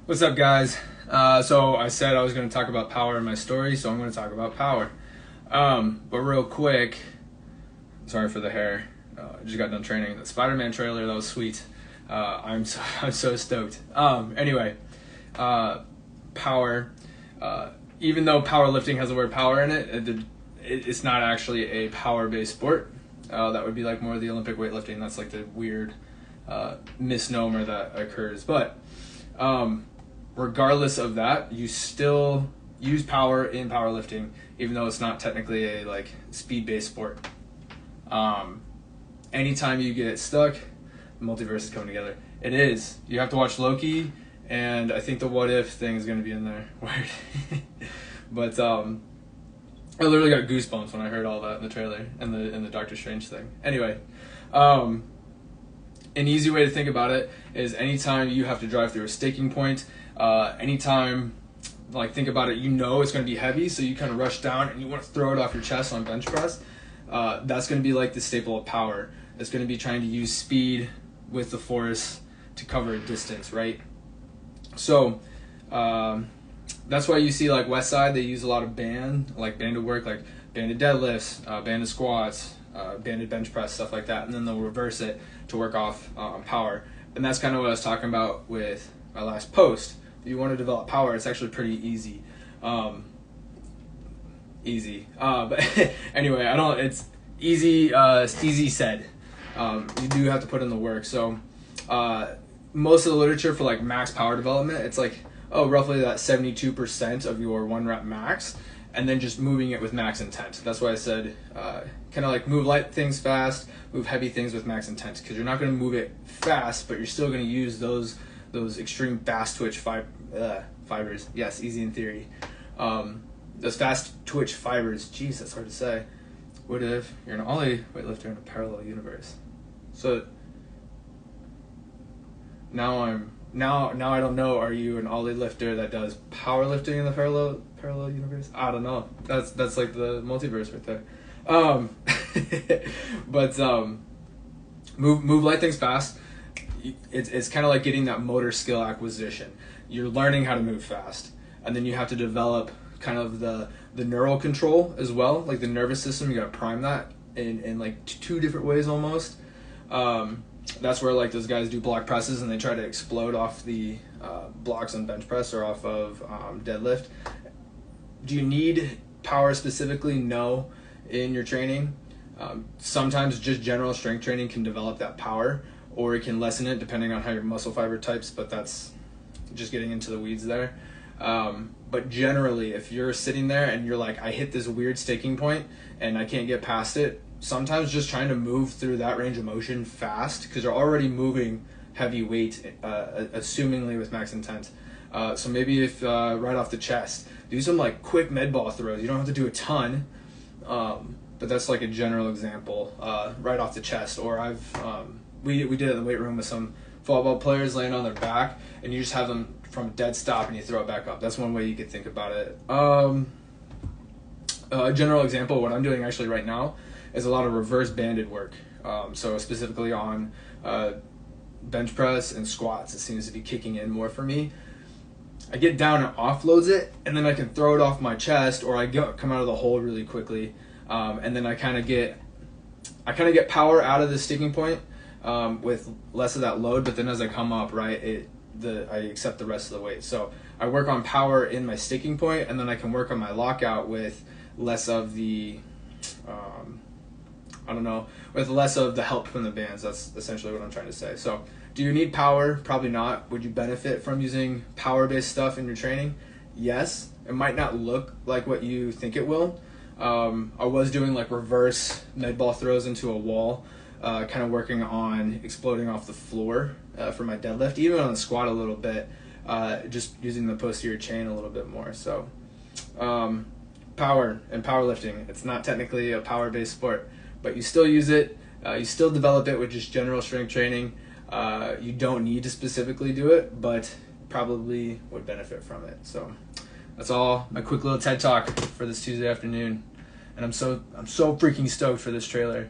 What's up, guys? So I said I was going to talk about power in my story, so I'm going to talk about power. But real quick, sorry for the hair. I just got done training the Spider-Man trailer. That was sweet. I'm so stoked. Anyway, power. Even though powerlifting has the word power in it, it's not actually a power-based sport. That would be like more of the Olympic weightlifting. That's like the weird misnomer that occurs. But regardless of that, you still use power in powerlifting, even though it's not technically a like speed-based sport. Anytime you get stuck, the multiverse is coming together. It is. You have to watch Loki, and I think the what if thing is going to be in there. Weird. But I literally got goosebumps when I heard all that in the trailer and the Doctor Strange thing. Anyway, an easy way to think about it is anytime you have to drive through a staking point, anytime, like, think about it, you know it's going to be heavy, so you kind of rush down and you want to throw it off your chest on bench press. That's going to be like the staple of power. It's going to be trying to use speed with the force to cover a distance, right? So that's why you see like West Side, they use a lot of banded work, like banded deadlifts, banded squats, banded bench press, stuff like that, and then they'll reverse it to work off power. And that's kind of what I was talking about with my last post. If you want to develop power, it's actually pretty easy. But anyway, it's easy. It's easy said. You do have to put in the work. So most of the literature for like max power development, it's like roughly that 72% of your 1 rep max, and then just moving it with max intent. That's why I said kind of like move light things fast, move heavy things with max intent, because you're not going to move it fast, but you're still going to use those extreme fast twitch fibers. Yes, easy in theory. Those fast twitch fibers. Jeez, that's hard to say. What if you're an ollie weightlifter in a parallel universe? So now I don't know. Are you an ollie lifter that does powerlifting in the parallel universe? I don't know. That's like the multiverse right there. But move light things fast. It's kind of like getting that motor skill acquisition. You're learning how to move fast, and then you have to develop kind of the neural control as well, like the nervous system. You got to prime that in like two different ways almost. That's where like those guys do block presses and they try to explode off the blocks on bench press or off of deadlift. Do you need power specifically? No. In your training, sometimes just general strength training can develop that power, or it can lessen it depending on how your muscle fiber types, but that's just getting into the weeds there. But generally, if you're sitting there and you're like, I hit this weird staking point and I can't get past it, sometimes just trying to move through that range of motion fast, because you're already moving heavy weight, assumingly with max intent. So maybe if right off the chest, do some like quick med ball throws. You don't have to do a ton, but that's like a general example, right off the chest. Or we did it in the weight room with some football players laying on their back, and you just have them from a dead stop and you throw it back up. That's one way you could think about it. A general example of what I'm doing actually right now is a lot of reverse banded work. So specifically on bench press and squats, it seems to be kicking in more for me. I get down and offloads it, and then I can throw it off my chest, or I come out of the hole really quickly, and then I kind of get power out of the sticking point with less of that load. But then as I come up, right, I accept the rest of the weight. So I work on power in my sticking point, and then I can work on my lockout with less of the with less of the help from the bands. That's essentially what I'm trying to say. So do you need power? Probably not. Would you benefit from using power-based stuff in your training? Yes. It might not look like what you think it will. I was doing like reverse med ball throws into a wall, kind of working on exploding off the floor for my deadlift, even on the squat a little bit, just using the posterior chain a little bit more. So power and powerlifting, it's not technically a power-based sport, but you still use it. You still develop it with just general strength training. You don't need to specifically do it, but probably would benefit from it. So that's all, my quick little TED Talk for this Tuesday afternoon. And I'm so freaking stoked for this trailer.